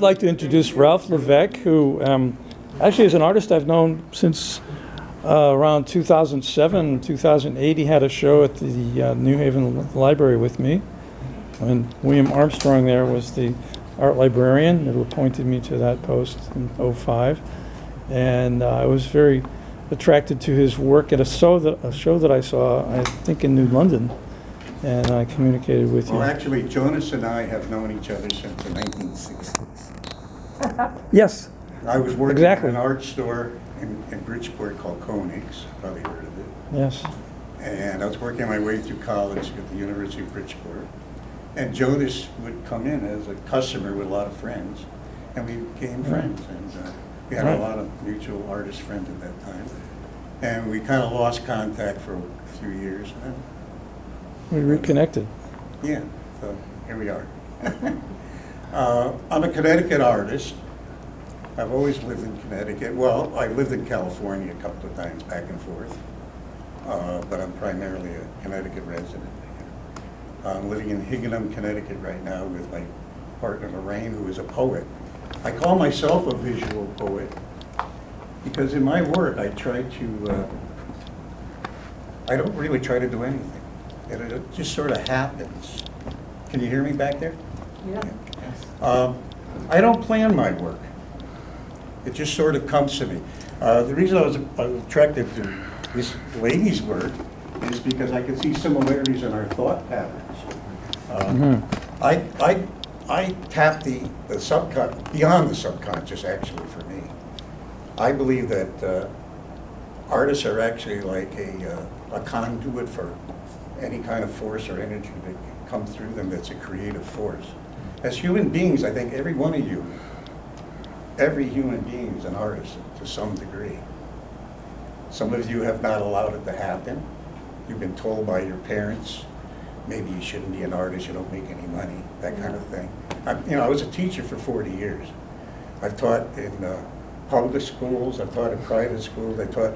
like to introduce Ralph Levesque, who actually is an artist I've known since around 2007, 2008. He had a show at the New Haven Library with me. And William Armstrong there was the art librarian who appointed me to that post in '05. And I was very attracted to his work at a show that I saw, I think, in New London. And I communicated with you. Well, actually, Jonas and I have known each other since the 1960s. Yes. I was working Exactly. in an art store in Bridgeport called Koenig's, probably heard of it. Yes. And I was working my way through college at the University of Bridgeport. And Jonas would come in as a customer with a lot of friends. And we became friends. And we had a lot of mutual artist friends at that time. And we kind of lost contact for a few years. We reconnected. Yeah, so here we are. I'm a Connecticut artist. I've always lived in Connecticut. Well, I lived in California a couple of times back and forth, but I'm primarily a Connecticut resident. I'm living in Higganum, Connecticut right now with my partner Lorraine, who is a poet. I call myself a visual poet because in my work I try to, I don't really try to do anything. It just sort of happens. Can you hear me back there? Yeah. I don't plan my work. It just sort of comes to me. The reason I was attracted to this lady's work is because I could see similarities in our thought patterns. I tap the beyond the subconscious, actually, for me. I believe that artists are actually like a conduit for any kind of force or energy that comes through them that's a creative force. As human beings, I think every one of you, every human being is an artist to some degree. Some of you have not allowed it to happen. You've been told by your parents, maybe you shouldn't be an artist, you don't make any money, that kind of thing. I was a teacher for 40 years. I've taught in public schools, I've taught in private schools, I taught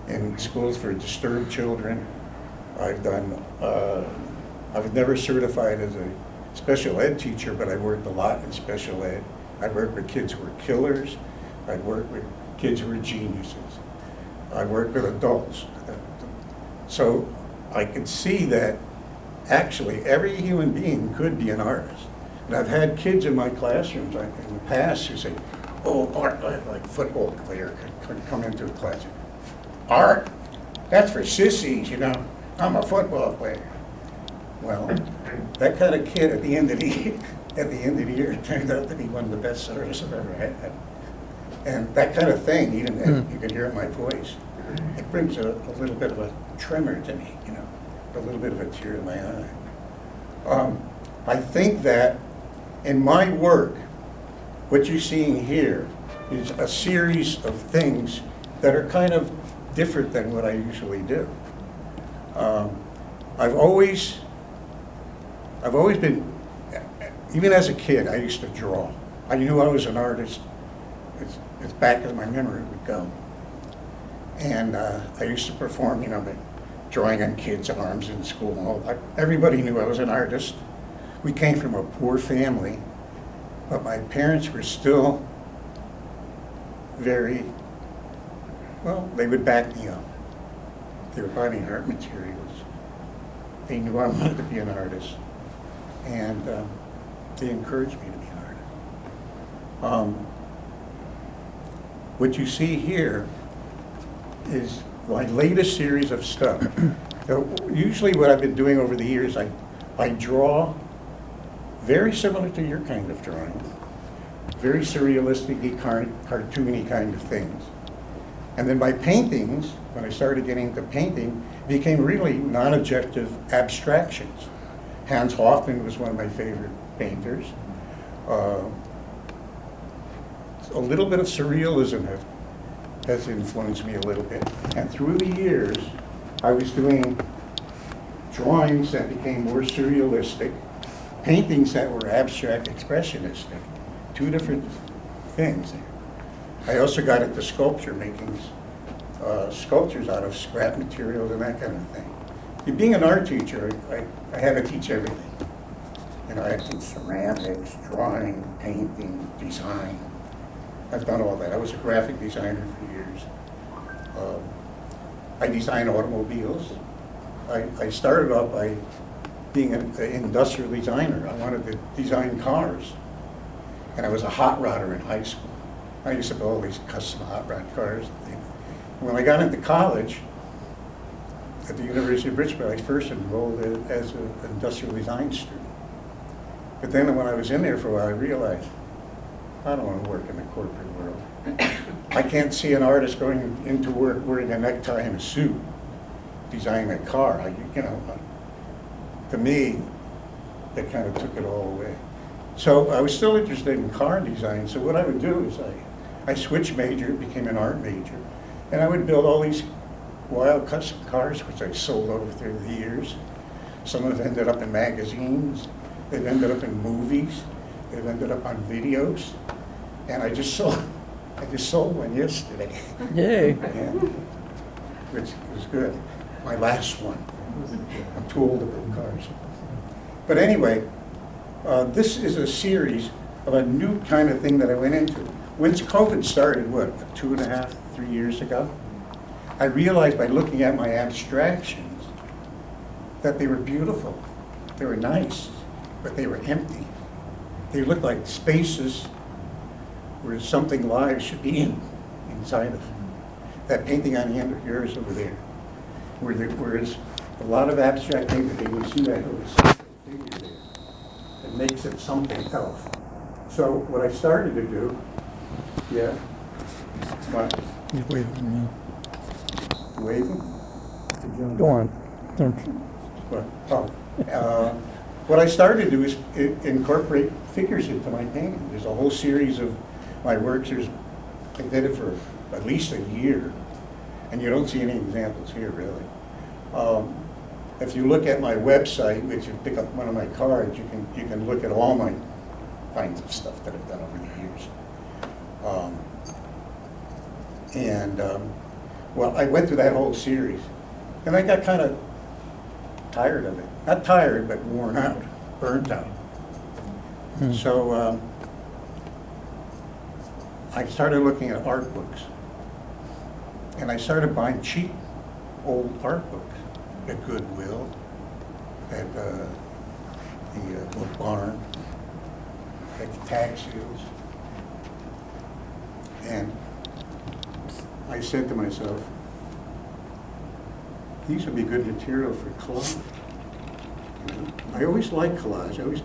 in schools for disturbed children. I've never certified as a special ed teacher, but I worked a lot in special ed. I worked with kids who were killers. I worked with kids who were geniuses. I worked with adults. So I could see that actually every human being could be an artist. And I've had kids in my classrooms in the past who say, oh, art, like a football player could come into a class. Art? That's for sissies, you know. I'm a football player. Well, that kind of kid at the end of the year turned out to be one of the best artists I've ever had. And that kind of thing, even you can hear it in my voice, it brings a little bit of a tremor to me, you know, a little bit of a tear in my eye. I think that in my work, what you're seeing here is a series of things that are kind of different than what I usually do. I've always been, even as a kid, I used to draw. I knew I was an artist as back as my memory would go. And I used to perform, you know, drawing on kids' arms in school and all that. Everybody knew I was an artist. We came from a poor family, but my parents were still very, well, they would back me up. They were buying art materials. They knew I wanted to be an artist. And they encouraged me to be an artist. What you see here is my latest series of stuff. Usually what I've been doing over the years, I draw very similar to your kind of drawing, very surrealistic, cartoony kind of things. And then my paintings, when I started getting into painting, became really non-objective abstractions. Hans Hofmann was one of my favorite painters. A little bit of surrealism has influenced me a little bit. And through the years, I was doing drawings that became more surrealistic, paintings that were abstract expressionistic, two different things. I also got into sculpture, making sculptures out of scrap materials and that kind of thing. Being an art teacher, I had to teach everything. And I did ceramics, drawing, painting, design. I've done all that. I was a graphic designer for years. I design automobiles. I started off by being an industrial designer. I wanted to design cars. And I was a hot rodder in high school. I used to build all these custom hot rod cars. When I got into college, at the University of Bridgeport, I first enrolled as an industrial design student. But then when I was in there for a while, I realized, I don't want to work in the corporate world. I can't see an artist going into work wearing a necktie and a suit, designing a car. To me, that kind of took it all away. So I was still interested in car design, so what I would do is I switched major, became an art major, and I would build all these wild custom cars, which I sold over through the years. Some have ended up in magazines, they've ended up in movies, they've ended up on videos, and I just sold one yesterday. Yay. Yeah, which was good. My last one. I'm too old to build cars. But anyway, this is a series of a new kind of thing that I went into. Once COVID started, what, 2.5, 3 years ago, I realized by looking at my abstractions that they were beautiful, they were nice, but they were empty. They looked like spaces where something live should be inside of. That painting on the end of yours over there, whereas a lot of abstract painting, you see that little figure there. It makes it something else. So what I started to do, yeah, what? You wave at me. Waving? Go on. What I started to do is incorporate figures into my painting. There's a whole series of my works. I did it for at least a year, and you don't see any examples here, really. If you look at my website, which you pick up one of my cards, you can look at all my kinds of stuff that I've done over the years. Well, I went through that whole series, and I got kind of tired of it. Not tired, but worn out, burnt out. So I started looking at art books, and I started buying cheap old art books at Goodwill, at the Book Barn, at the tag sales. And I said to myself, these would be good material for collage. I always liked collage. I always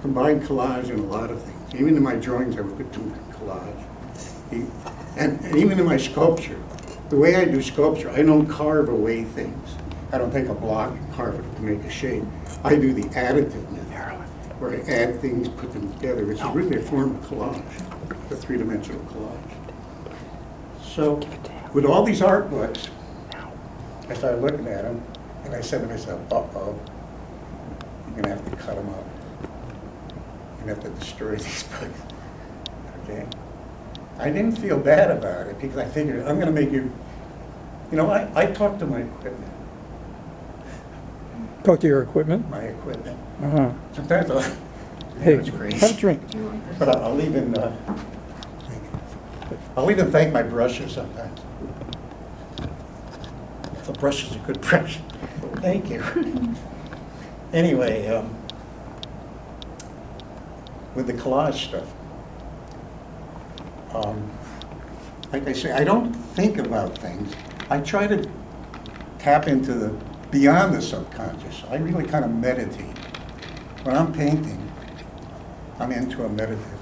combine collage in a lot of things. Even in my drawings, I would do collage. And even in my sculpture, the way I do sculpture, I don't carve away things. I don't take a block and carve it to make a shape. I do the additive method, where I add things, put them together. It's really a form of collage, a three-dimensional collage. So with all these art books, I started looking at them, and I said to myself, uh-oh, you're going to have to cut them up. You're going to have to destroy these books. Okay? I didn't feel bad about it, because I figured, I'm going to make you, I talk to my equipment. Talk to your equipment? My equipment. Uh-huh. Sometimes Hey, it's great. have a drink. But I'll even thank my brushes sometimes. The brush is a good brush. Thank you. Anyway, with the collage stuff, like I say, I don't think about things. I try to tap into the beyond the subconscious. I really kind of meditate. When I'm painting, I'm into a meditative.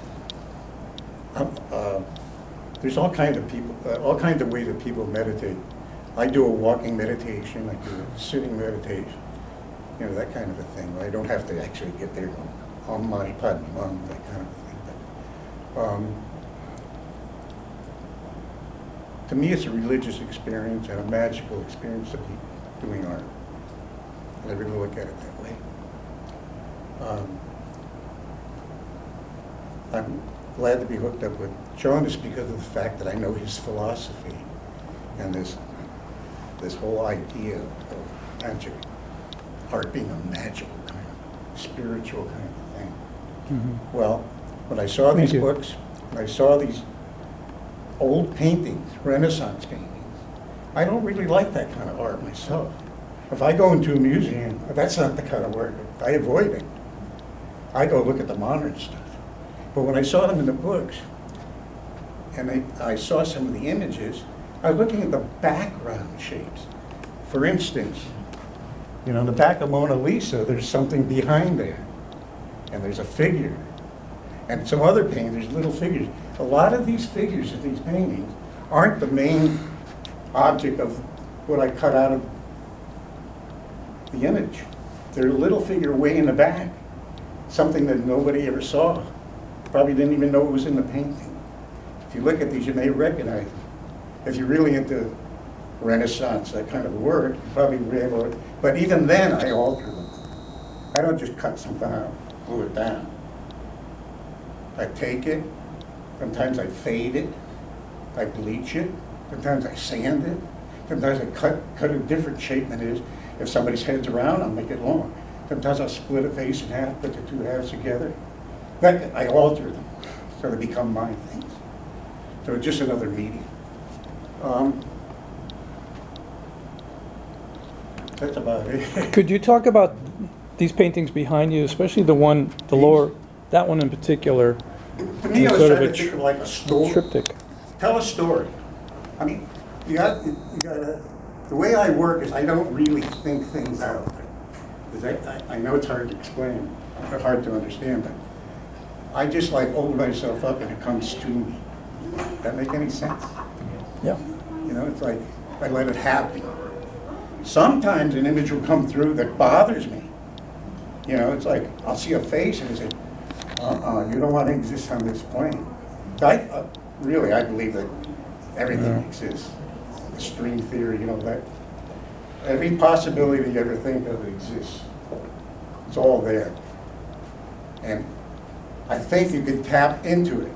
There's all kinds of people, all kinds of ways that people meditate. I do a walking meditation, I do a sitting meditation, that kind of a thing. I don't have to actually get there, Om Mani Padme Hum, that kind of a thing. But, to me, it's a religious experience and a magical experience to be doing art. And I really look at it that way. I'm glad to be hooked up with John just because of the fact that I know his philosophy and this whole idea of magic, art being a magical kind of, spiritual kind of thing. Well, when I saw Thank these you. books, when I saw these old paintings, Renaissance paintings, I don't really like that kind of art myself. If I go into a museum, that's not the kind of work. I avoid it. I go look at the modern stuff. But when I saw them in the books, and I saw some of the images, I was looking at the background shapes. For instance, you know, the back of Mona Lisa, there's something behind there. And there's a figure. And some other paintings, there's little figures. A lot of these figures in these paintings aren't the main object of what I cut out of the image. They're a little figure way in the back, something that nobody ever saw. Probably didn't even know it was in the painting. If you look at these, you may recognize them. If you're really into Renaissance, that kind of work, you probably be able to, but even then, I alter them. I don't just cut something out, glue it down. I take it, sometimes I fade it, I bleach it, sometimes I sand it, sometimes I cut a different shape than it is. If somebody's head's around, I'll make it long. Sometimes I'll split a face in half, put the two halves together. I alter them, so they become my things. So it's just another medium. That's about it. Could you talk about these paintings behind you, especially the one, the lower, that one in particular? To me, I was sort of trying a to think of like a story. Triptych. Tell a story. I mean, you got the way I work is I don't really think things out. 'Cause I know it's hard to explain, or hard to understand, but I just like open myself up and it comes to me. Does that make any sense? Yeah. You know, it's like I let it happen. Sometimes an image will come through that bothers me. You know, it's like I'll see a face and I say, you don't want to exist on this plane. Really, I believe that everything exists. The string theory, you know, that every possibility you ever think of exists. It's all there. And I think you can tap into it.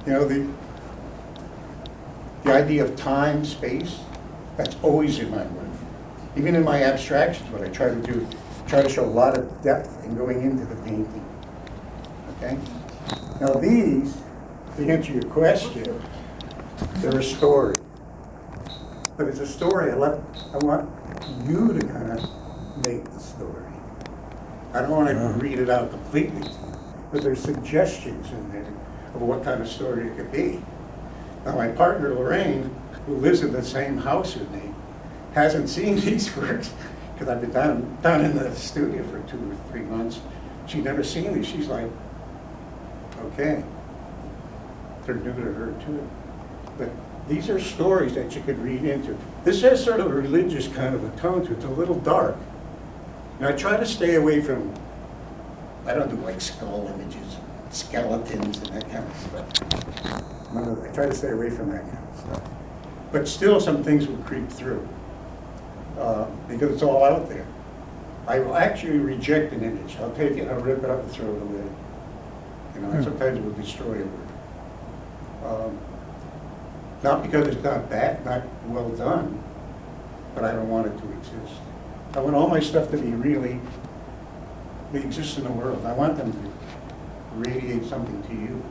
You know, the idea of time, space, that's always in my work. Even in my abstractions, what I try to do, try to show a lot of depth in going into the painting. Okay? Now these, to answer your question, they're a story. But it's a story I want you to kind of make the story. I don't want to read it out completely to you, but there's suggestions in there of what kind of story it could be. Now my partner Lorraine, who lives in the same house with me, hasn't seen these works because I've been down in the studio for 2 or 3 months. She'd never seen these. She's like, okay, they're new to her too. But these are stories that you could read into. This has sort of a religious kind of a tone to it. It's a little dark. And I try to stay away from, I don't do like skull images, skeletons and that kind of stuff. I try to stay away from that kind of stuff. But still some things will creep through because it's all out there. I will actually reject an image. I'll take it, I'll rip it up and throw it away. You know, and sometimes it will destroy a work. Not because it's not bad, not well done, but I don't want it to exist. I want all my stuff to be really, they exist in the world. I want them to radiate something to you.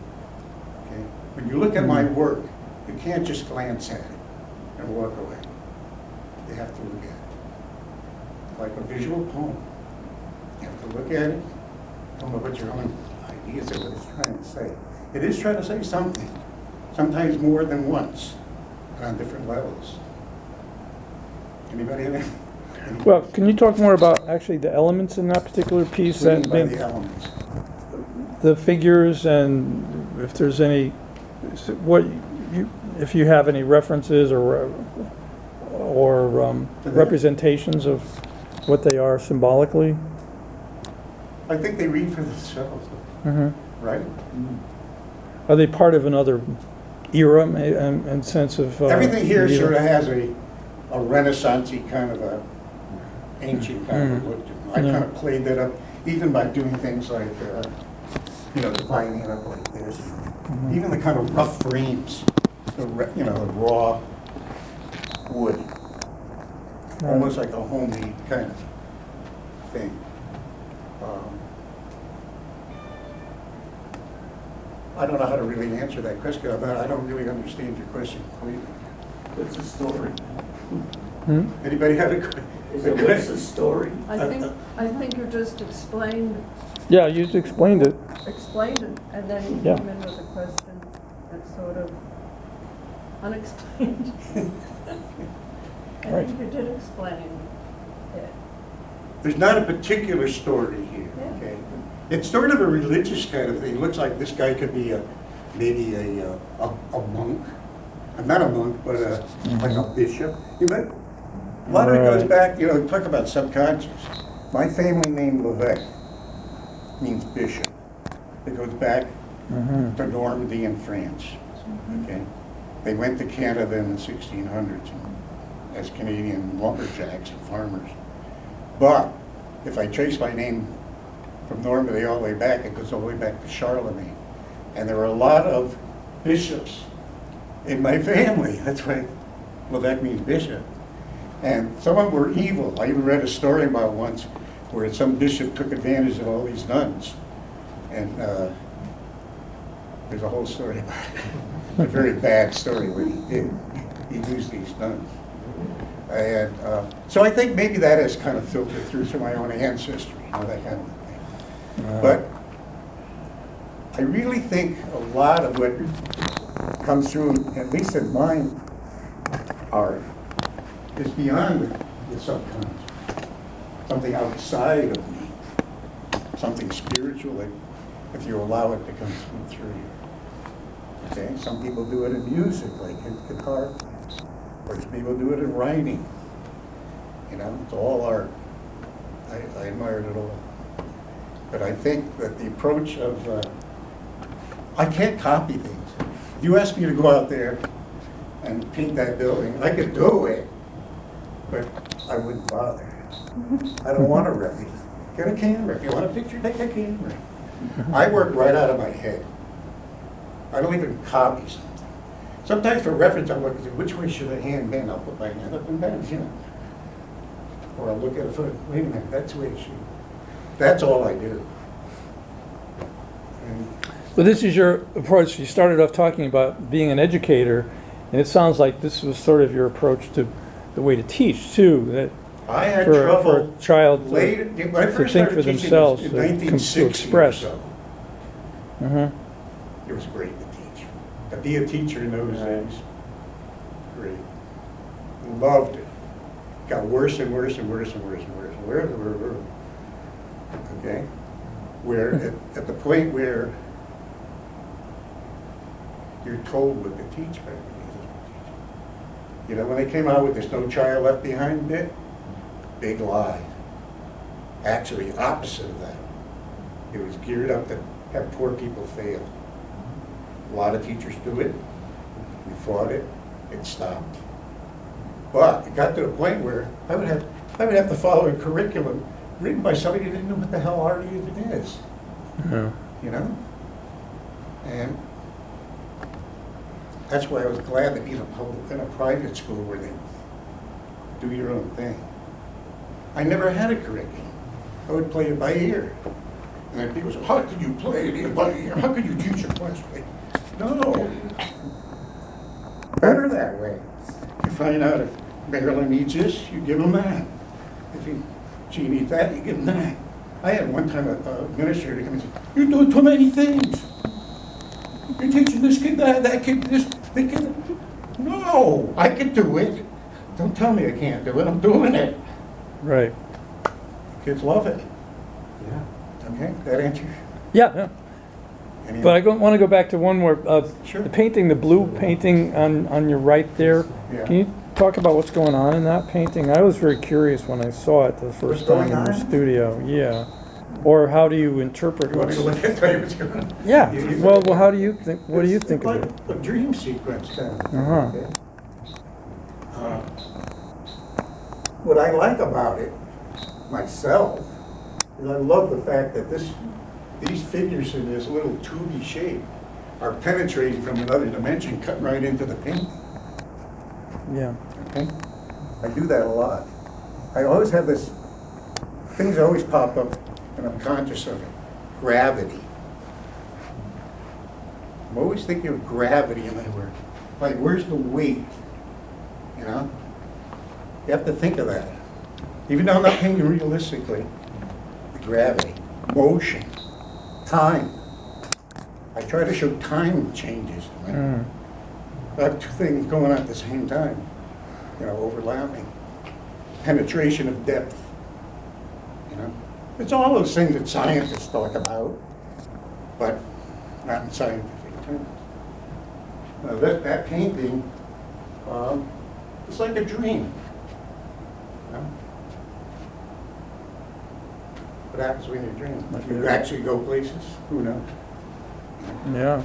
Okay? When you look at my work, you can't just glance at it and walk away. You have to look at it. Like a visual poem. You have to look at it, come up with your own ideas of what it's trying to say. It is trying to say something. Sometimes more than once, and on different levels. Anybody have any? Well, can you talk more about actually the elements in that particular piece? What do you mean by That the elements? the figures, and if there's any, if you have any references or representations of what they are symbolically. I think they read for themselves, right? Are they part of another era and sense of Everything here media? sort of has a Renaissance-y kind of a ancient kind of look to them. I kind of played that up, even by doing things like, you know, dividing it up like this. Even the kind of rough frames, the raw wood, almost like a homemade kind of thing. I don't know how to really answer that question. I don't really understand your question completely. What's the story? Anybody have a What's the story? I think you just explained Yeah, you just explained it. it, and then you Yeah. came in with a question that's sort of unexplained. I Right. think you did explain it. There's not a particular story here, Yeah. okay? It's sort of a religious kind of thing. It looks like this guy could be maybe a monk. Not a monk, but like a bishop. A lot of it goes Right. back, talk about subconscious. My family name Levesque means bishop. It goes back to Normandy in France, okay? They went to Canada in the 1600s as Canadian lumberjacks and farmers. But if I trace my name from Normandy all the way back, it goes all the way back to Charlemagne. And there are a lot of bishops in my family. That's why Levesque means bishop. And some of them were evil. I even read a story about once where some bishop took advantage of all these nuns. And there's a whole story about it. A very bad story what he did. He used these nuns. And so I think maybe that has kind of filtered through my own ancestry, that kind of thing. But I really think a lot of what comes through, at least in my art, is beyond the subconscious. Something outside of me. Something spiritual that, if you allow it to come through you. Okay? Some people do it in music, like in guitar. Or some people do it in writing. It's all art. I admire it all. But I think that the approach of, I can't copy things. If you ask me to go out there and paint that building, I could do it, but I wouldn't bother. I don't want to replica. Get a camera. If you want a picture, take a camera. I work right out of my head. I don't even copy something. Sometimes for reference, I'm looking at which way should the hand bend. I'll put my hand up and down, Or I'll look at a foot. Wait a minute, that's the way it should. That's all I do. So this is your approach. You started off talking about being an educator, and it sounds like this was sort of your approach to the way to teach too. That I had for trouble a child later, when I to first think started for teaching themselves, in to 1960 express. or so. Mm-hmm. It was great to teach. To be a teacher in those days, great. Loved it. Got worse and worse and worse and worse and worse. Where? Okay? Where at the point where you're told what to teach, when they came out with this No Child Left Behind bit, big lie. Actually, opposite of that. It was geared up to have poor people fail. A lot of teachers do it. We fought it. It stopped. But it got to the point where I would have to follow a curriculum written by somebody who didn't know what the hell art even is. Yeah. And that's why I was glad to be in a private school where they do your own thing. I never had a curriculum. I would play it by ear. And then people say, how could you play it by ear? How could you teach a class? No. Better that way. You find out if Marilyn needs this, you give them that. If she needs that, you give them that. I had one time a administrator come and say, you're doing too many things. You're teaching this kid that kid this, that kid. No, I can do it. Don't tell me I can't do it. I'm doing it. Right. Kids love it. Yeah. Okay, that answer? Yeah. Any But I want to go back to one more. Sure. The painting, the blue painting on your right there. Yeah. Can you talk about what's going on in that painting? I was very curious when I saw it the first time in the studio. Yeah. Or how do you interpret You want me to look at tell you what's going on? Yeah. You- Well, how do you think? What do you It's think of like it? a dream sequence kind of thing, Uh-huh. okay? What I like about it, myself, is I love the fact that these figures in this little tubey shape are penetrating from another dimension, cutting right into the painting. Yeah. Okay? I do that a lot. I always have this, things always pop up and I'm conscious of it. Gravity. I'm always thinking of gravity in my work. Like, where's the weight? You know? You have to think of that. Even though I'm not painting realistically, the gravity, motion, time. I try to show time changes. Right? I have two things going on at the same time, you know, overlapping. Penetration of depth, you know. It's all those things that scientists talk about, but not in scientific terms. That painting, it's like a dream. You know? What happens when you dream? You actually go places? Who knows? Yeah.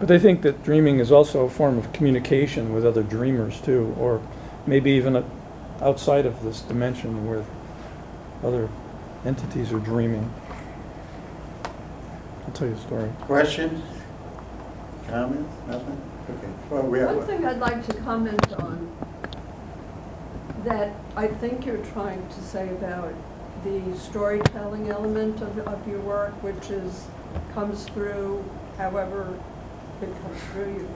But I think that dreaming is also a form of communication with other dreamers too, or maybe even outside of this dimension where other entities are dreaming. I'll tell you a story. Questions? Comments? Nothing? Okay. Well, we have One thing I'd like to comment on that I think you're trying to say about the storytelling element of your work, which comes through however it comes through you.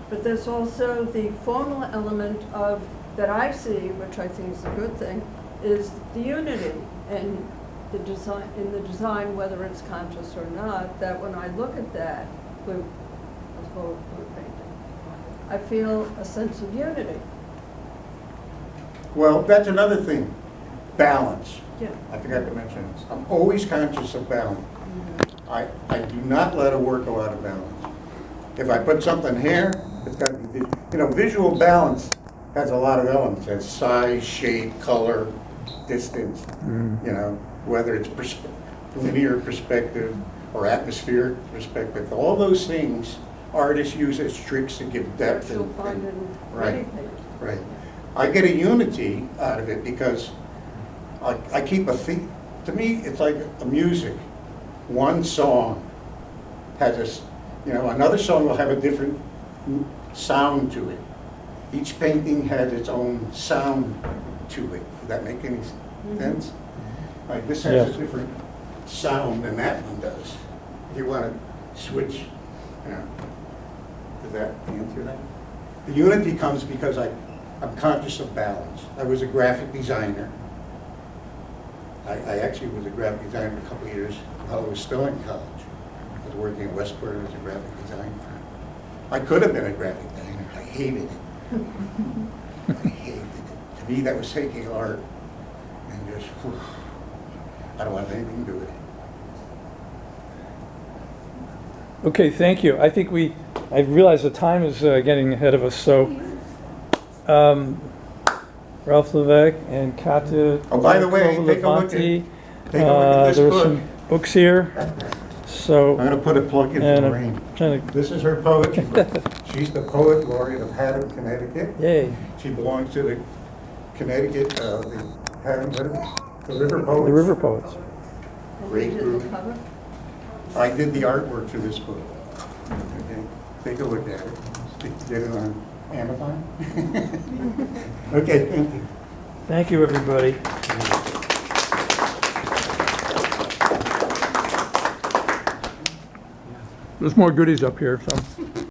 But there's also the formal element of that I see, which I think is a good thing, is the unity and the design, whether it's conscious or not, that when I look at that blue painting, I feel a sense of unity. Well, that's another thing. Balance. Yeah. I forgot to mention this. I'm always conscious of balance. I do not let a work go out of balance. If I put something here, it's got to be visual. You know, visual balance has a lot of elements. It has size, shape, color, distance, you know, whether it's linear perspective or atmospheric perspective. All those things artists use as tricks to give depth. Which you'll find in right, many paintings. right. I get a unity out of it because I keep a theme. To me, it's like a music. One song has another song will have a different sound to it. Each painting has its own sound to it. Does that make any sense? Like this has a different sound than that one does. If you want to switch, you know, does that answer that? The unity comes because I'm conscious of balance. I was a graphic designer. I actually was a graphic designer for a couple of years while I was still in college. I was working at Westport as a graphic design firm. I could have been a graphic designer. I hated it. I hated it. To me, that was taking art and just, I don't want anything to do with it. Okay, thank you. I think I realize the time is getting ahead of us, so Ralph Levesque and Katya. Oh, by the way, take a look at this there are book. some books here. So I'm going to put a plug in and for I'm Lorraine. trying to, This is her poetry book. She's the poet laureate of Higganum, Connecticut. yay, She belongs to the Connecticut, the River Poets. the River Poets. And Great you did group. the cover? I did the artwork for this book. Okay, take a look at it. Get it on Amazon. Okay, thank you. Thank you, everybody. There's more goodies up here, so.